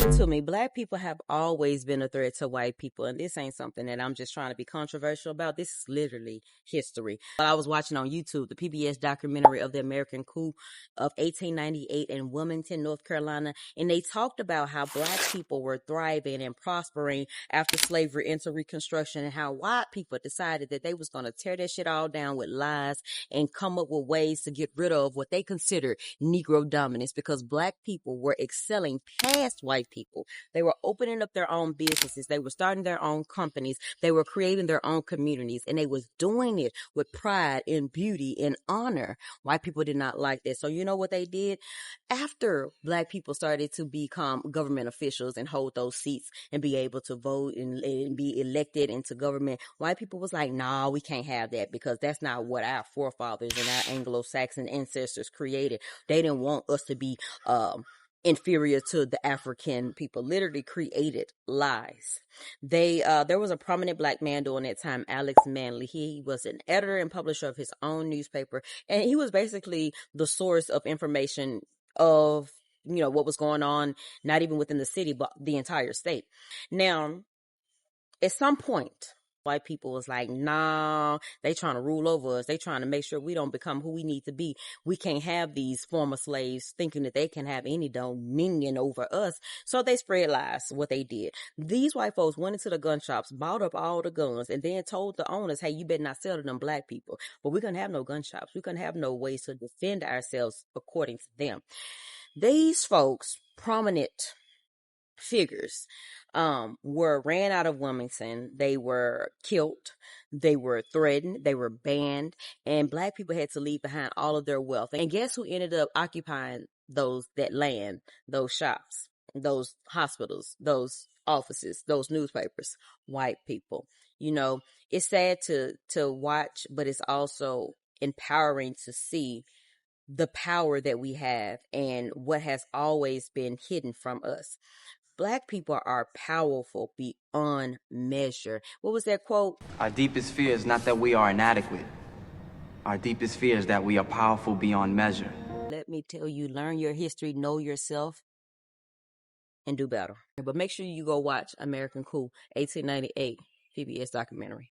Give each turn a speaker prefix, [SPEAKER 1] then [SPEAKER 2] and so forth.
[SPEAKER 1] Listen to me. Black people have always been a threat to white people, and this ain't something that I'm just trying to be controversial about. This is literally history. I was watching on YouTube the PBS documentary of the American Coup of 1898 in Wilmington, North Carolina, and they talked about how black people were thriving and prospering after slavery into Reconstruction, and how white people decided that they was going to tear that shit all down with lies and come up with ways to get rid of what they considered Negro dominance, because black people were excelling past white people. They were opening up their own businesses. They were starting their own companies. They were creating their own communities, and they was doing it with pride and beauty and honor. White people did not like that. So you know what they did? After black people started to become government officials and hold those seats and be able to vote and be elected into government, white people was like, nah, we can't have that, because that's not what our forefathers and our Anglo-Saxon ancestors created. They didn't want us to be inferior to the African people. Literally created lies. There was a prominent black man during that time, Alex Manley. He was an editor and publisher of his own newspaper, and he was basically the source of information of, you know, what was going on, not even within the city, but the entire state. Now, at some point, white people was like, nah, they trying to rule over us. They trying to make sure we don't become who we need to be. We can't have these former slaves thinking that they can have any dominion over us. So they spread lies, what they did. These white folks went into the gun shops, bought up all the guns, and then told the owners, hey, you better not sell to them black people. But we couldn't have no gun shops. We couldn't have no ways to defend ourselves according to them. These folks, prominent figures, were ran out of Wilmington. They were killed. They were threatened. They were banned, and black people had to leave behind all of their wealth. And guess who ended up occupying that land, those shops, those hospitals, those offices, those newspapers? White people. You know, it's sad to watch, but it's also empowering to see the power that we have and what has always been hidden from us. Black people are powerful beyond measure. What was that quote?
[SPEAKER 2] Our deepest fear is not that we are inadequate. Our deepest fear is that we are powerful beyond measure.
[SPEAKER 1] Let me tell you, learn your history, know yourself, and do better. But make sure you go watch American Coup 1898 PBS documentary.